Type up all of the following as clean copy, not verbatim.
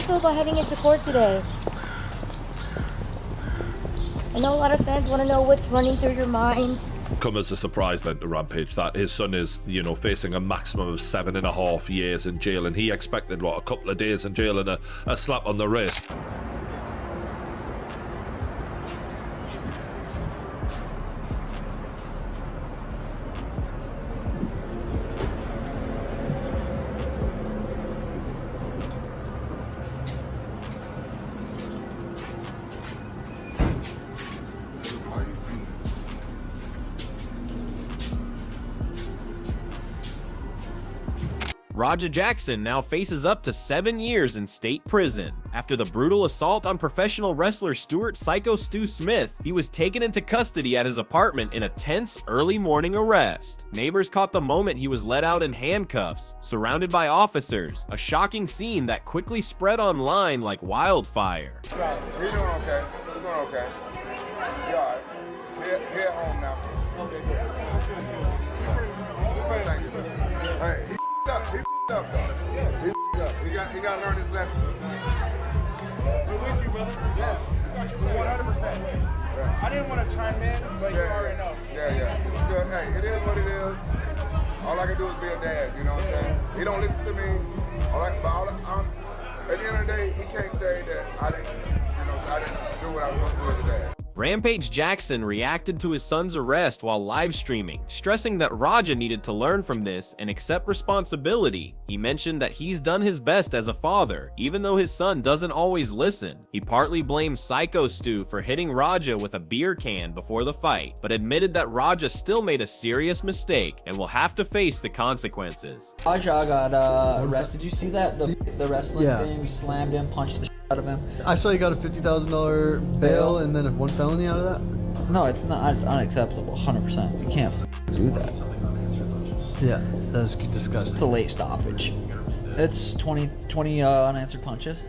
you feel about heading into court today? I know a lot of fans want to know what's running through your mind. Come as a surprise then to Rampage that his son is, facing a maximum of 7.5 years in jail, and he expected, a couple of days in jail and a slap on the wrist. Rampage Jackson now faces up to 7 years in state prison. After the brutal assault on professional wrestler Syko Stu Smith, he was taken into custody at his apartment in a tense early morning arrest. Neighbors caught the moment he was let out in handcuffs, surrounded by officers, a shocking scene that quickly spread online like wildfire. Right. You're doing okay. You're doing okay. You're all right. Head home now. Okay, good. Thank you. Hey, he up. He up, though. He up. He got to learn his lesson. We're with you, brother. Yeah. 100%. Yeah. I didn't want to chime in, but you already know. Yeah. It's good. Hey, it is what it is. All I can do is be a dad, you know what I'm saying? He don't listen to me. At the end of the day, he can't say that I didn't do what I was supposed to do as a dad. Rampage Jackson reacted to his son's arrest while live streaming, stressing that Raja needed to learn from this and accept responsibility. He mentioned that he's done his best as a father, even though his son doesn't always listen. He partly blamed Syko Stu for hitting Raja with a beer can before the fight, but admitted that Raja still made a serious mistake and will have to face the consequences. Raja got arrested. Did you see that? The wrestling thing? We slammed him, punched the out of him. I saw he got a $50,000 bail and then one felony out of that. No, it's not. It's unacceptable. 100%. You can't do that. Yeah, that's disgusting. It's a late stoppage. It's 20 unanswered punches.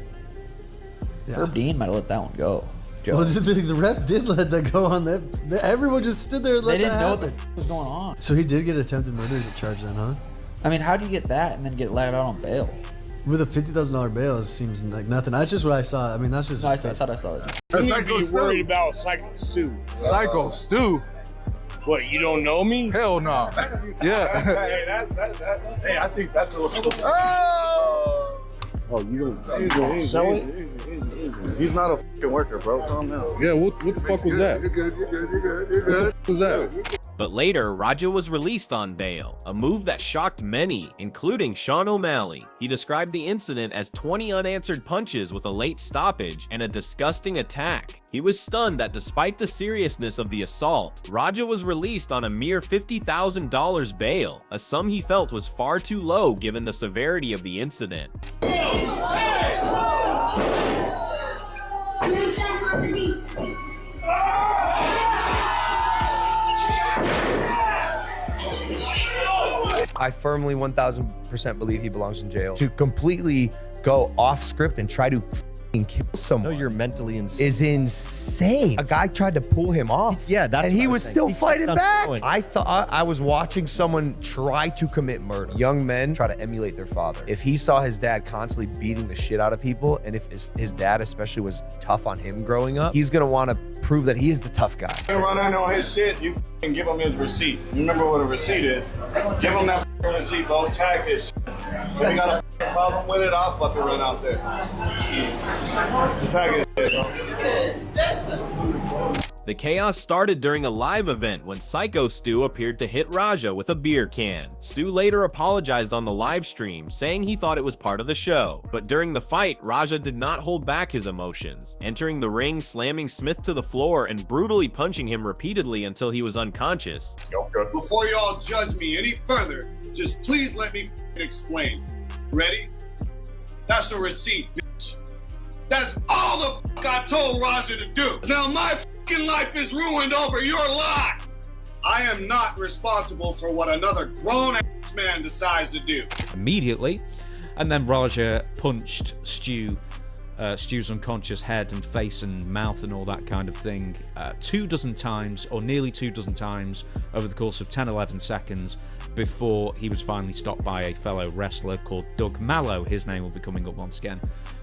Yeah. Herb Dean might have let that one go. Well, the ref did let that go on that. Everyone just stood there and let that happen. They didn't know what the was going on. So he did get attempted murder charge then, huh? I mean, how do you get that and then get let out on bail? With a $50,000 bail, it seems like nothing. That's just what I saw. I mean, that's just. No, I thought I saw it. You need to be worried about Syko Stu. Syko Stu? What, you don't know me? Hell no. Yeah. Hey, hey, I think that's a little. Oh, you don't sell it? He's not a fucking worker, bro. Calm down. Yeah, what the fuck was that? You're good. What the fuck was that? But later, Raja was released on bail, a move that shocked many, including Sean O'Malley. He described the incident as 20 unanswered punches with a late stoppage and a disgusting attack. He was stunned that despite the seriousness of the assault, Raja was released on a mere $50,000 bail, a sum he felt was far too low given the severity of the incident. I firmly 1000% believe he belongs in jail. To completely go off script and try to kill someone. No, you're mentally insane. Is insane. A guy tried to pull him off. Yeah, that's. And he was still fighting back. Going. I thought I was watching someone try to commit murder. Young men try to emulate their father. If he saw his dad constantly beating the shit out of people, and if his dad especially was tough on him growing up, he's gonna want to prove that he is the tough guy. Run in on his shit, you can give him his receipt. You remember what a receipt is? Give him that receipt, go tag his shit. If you got a problem with it, I'll fucking run out there. Tag his shit, bro. The chaos started during a live event when Syko Stu appeared to hit Raja with a beer can. Stu later apologized on the live stream, saying he thought it was part of the show. But during the fight, Raja did not hold back his emotions, entering the ring, slamming Smith to the floor, and brutally punching him repeatedly until he was unconscious. Before y'all judge me any further, just please let me explain. Ready? That's a receipt, bitch. That's all the fuck I told Raja to do. Now my fucking life is ruined over your lie. I am not responsible for what another grown-ass man decides to do. Immediately, and then Raja punched Stu's unconscious head and face and mouth and all that kind of thing 24 times, or nearly 24 times, over the course of 10-11 seconds before he was finally stopped by a fellow wrestler called Doug Mallow. His name will be coming up once again.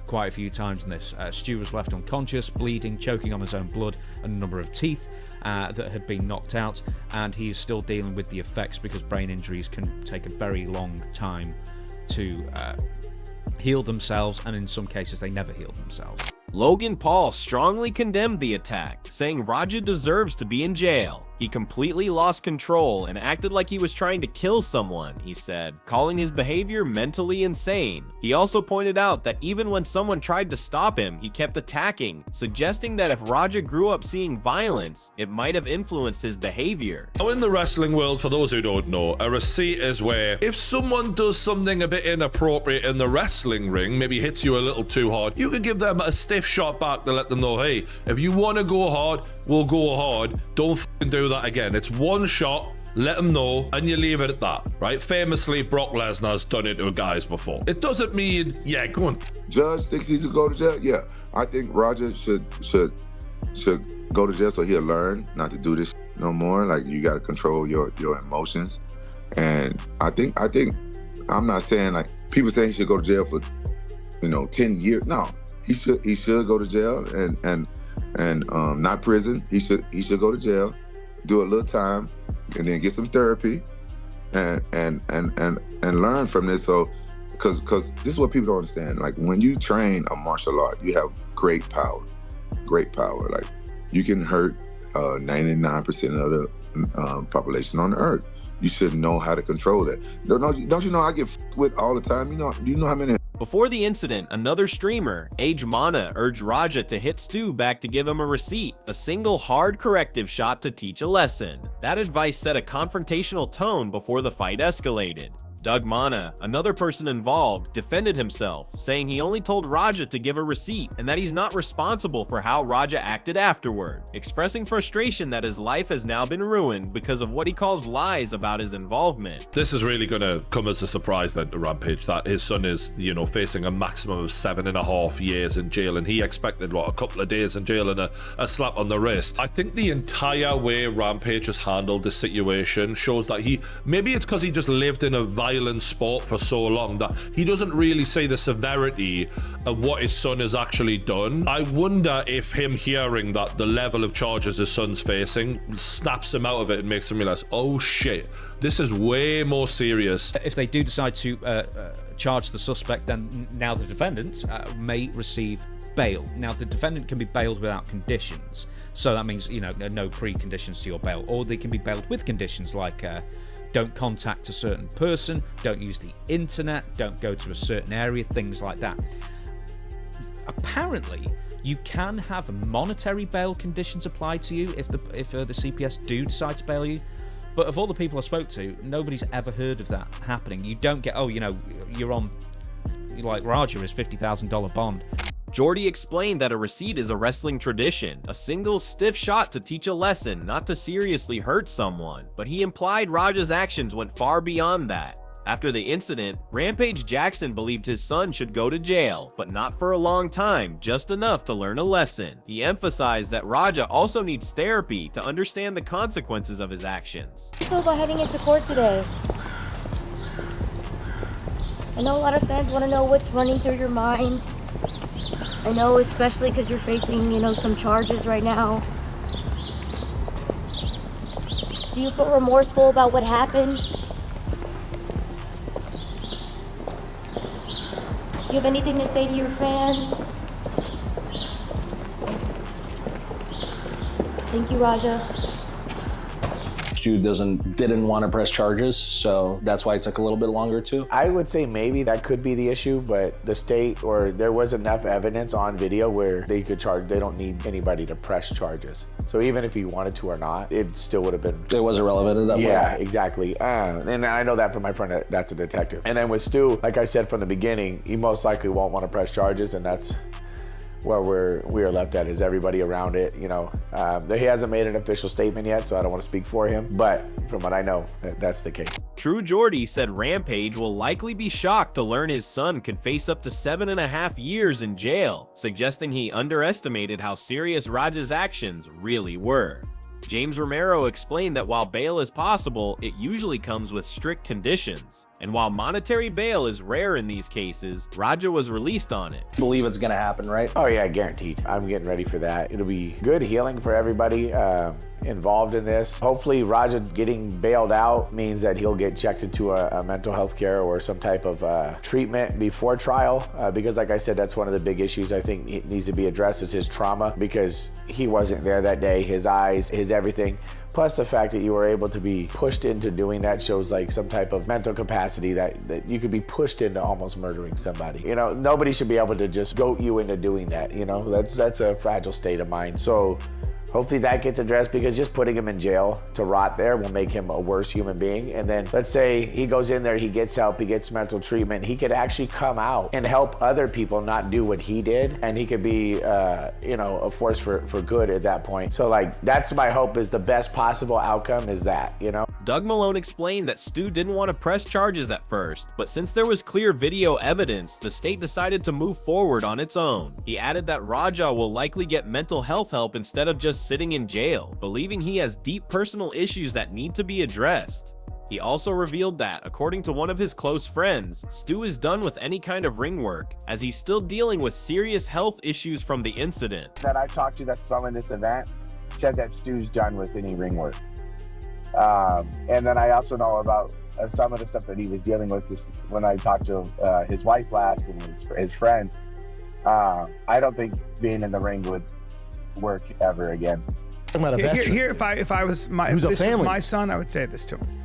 quite a few times in this. Stu was left unconscious, bleeding, choking on his own blood, and a number of teeth that had been knocked out, and he is still dealing with the effects because brain injuries can take a very long time to heal themselves, and in some cases they never heal themselves. Logan Paul strongly condemned the attack, saying Raja deserves to be in jail. He completely lost control and acted like he was trying to kill someone, he said, calling his behavior mentally insane. He also pointed out that even when someone tried to stop him, he kept attacking, suggesting that if Raja grew up seeing violence, it might have influenced his behavior. Now, in the wrestling world, for those who don't know, a receipt is where if someone does something a bit inappropriate in the wrestling ring, maybe hits you a little too hard, you could give them a stiff shot back to let them know, hey, if you want to go hard, we'll go hard. Don't fucking do that again. It's one shot, let them know, and you leave it at that, right? Famously, Brock Lesnar's done it to guys before. It doesn't mean, yeah, go on. Judge thinks he should go to jail? Yeah. I think Roger should go to jail so he'll learn not to do this no more. Like, you got to control your emotions. And I think I'm not saying, like, people say he should go to jail for, 10 years. No, he should go to jail and not prison. He should go to jail, do a little time, and then get some therapy and learn from this. So, because this is what people don't understand. Like, when you train a martial art, you have great power. Like, you can hurt 99% of the population on the earth. You should know how to control that. Don't you know I get with all the time? Do you know how many? Before the incident, another streamer, Age Mana, urged Raja to hit Stu back to give him a receipt, a single hard corrective shot to teach a lesson. That advice set a confrontational tone before the fight escalated. Doug Mana, another person involved, defended himself, saying he only told Raja to give a receipt and that he's not responsible for how Raja acted afterward, expressing frustration that his life has now been ruined because of what he calls lies about his involvement. This is really going to come as a surprise then to Rampage, that his son is, facing a maximum of 7.5 years in jail, and he expected, a couple of days in jail and a slap on the wrist. I think the entire way Rampage has handled this situation shows that maybe it's because he just lived in a violent sport for so long that he doesn't really see the severity of what his son has actually done. I wonder if him hearing that the level of charges his son's facing snaps him out of it and makes him realize, oh shit, this is way more serious. If they do decide to charge the suspect, then now the defendant may receive bail. Now, the defendant can be bailed without conditions, so that means no preconditions to your bail, or they can be bailed with conditions like don't contact a certain person, don't use the internet, don't go to a certain area, things like that. Apparently, you can have monetary bail conditions applied to you if the CPS do decide to bail you. But of all the people I spoke to, nobody's ever heard of that happening. You don't get, you're on, like Raja is $50,000 bond. Jordy explained that a receipt is a wrestling tradition, a single stiff shot to teach a lesson, not to seriously hurt someone, but he implied Raja's actions went far beyond that. After the incident, Rampage Jackson believed his son should go to jail, but not for a long time, just enough to learn a lesson. He emphasized that Raja also needs therapy to understand the consequences of his actions. How do you feel about heading into court today? I know a lot of fans want to know what's running through your mind. I know, especially because you're facing, some charges right now. Do you feel remorseful about what happened? Do you have anything to say to your fans? Thank you, Raja. Stu didn't want to press charges, so that's why it took a little bit longer too. I would say maybe that could be the issue, but the state or there was enough evidence on video where they could charge. They don't need anybody to press charges. So even if he wanted to or not, it still would have been. It was irrelevant at that point. Yeah, exactly. And I know that from my friend that's a detective. And then with Stu, like I said from the beginning, he most likely won't want to press charges, and that's where we are left at is everybody around it. He hasn't made an official statement yet, so I don't want to speak for him, but from what I know, that's the case. True Jordy said Rampage will likely be shocked to learn his son could face up to 7.5 years in jail, suggesting he underestimated how serious Raja's actions really were. James Romero explained that while bail is possible, it usually comes with strict conditions. And while monetary bail is rare in these cases, Raja was released on it. Believe it's gonna happen, right? Oh yeah, guaranteed. I'm getting ready for that. It'll be good healing for everybody involved in this. Hopefully Raja getting bailed out means that he'll get checked into a mental health care or some type of treatment before trial, because like I said, that's one of the big issues I think it needs to be addressed is his trauma, because he wasn't there that day, his eyes, his everything. Plus the fact that you were able to be pushed into doing that shows like some type of mental capacity that you could be pushed into almost murdering somebody. You know, nobody should be able to just goat you into doing that, you know? That's a fragile state of mind. So hopefully that gets addressed, because just putting him in jail to rot there will make him a worse human being. And then let's say he goes in there, he gets help, he gets mental treatment, he could actually come out and help other people not do what he did. And he could be, you know, a force for good at that point. So like, that's my hope, is the best possible outcome is that, you know? Doug Malone explained that Stu didn't want to press charges at first, but since there was clear video evidence, the state decided to move forward on its own. He added that Raja will likely get mental health help instead of just sitting in jail, believing he has deep personal issues that need to be addressed. He also revealed that, according to one of his close friends, Stu is done with any kind of ring work, as he's still dealing with serious health issues from the incident. That I talked to that's throwing this event said that Stu's done with any ring work. And then I also know about some of the stuff that he was dealing with when I talked to his wife last and his friends. I don't think being in the ring would work ever again. Here, if I was my son, I would say this to him.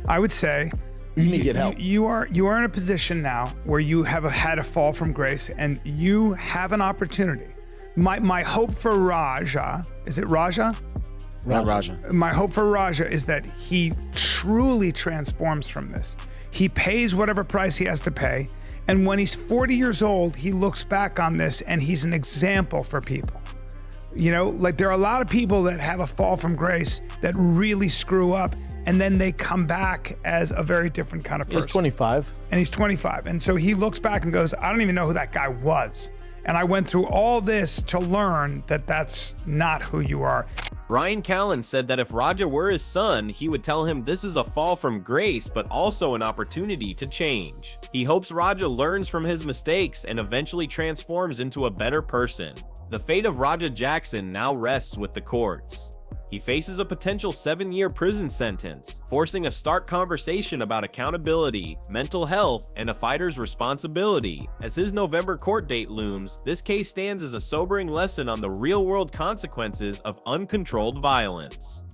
I would say, you need to get help. You are in a position now where you have had a fall from grace, and you have an opportunity. My hope for Raja, is it Raja? Raja. My hope for Raja is that he truly transforms from this. He pays whatever price he has to pay, and when he's 40 years old, he looks back on this and he's an example for people. You know, like there are a lot of people that have a fall from grace that really screw up, and then they come back as a very different kind of person. He's 25. And he's 25. And so he looks back and goes, I don't even know who that guy was. And I went through all this to learn that that's not who you are. Ryan Callen said that if Raja were his son, he would tell him this is a fall from grace, but also an opportunity to change. He hopes Raja learns from his mistakes and eventually transforms into a better person. The fate of Rampage Jackson now rests with the courts. He faces a potential 7-year prison sentence, forcing a stark conversation about accountability, mental health, and a fighter's responsibility. As his November court date looms, this case stands as a sobering lesson on the real-world consequences of uncontrolled violence.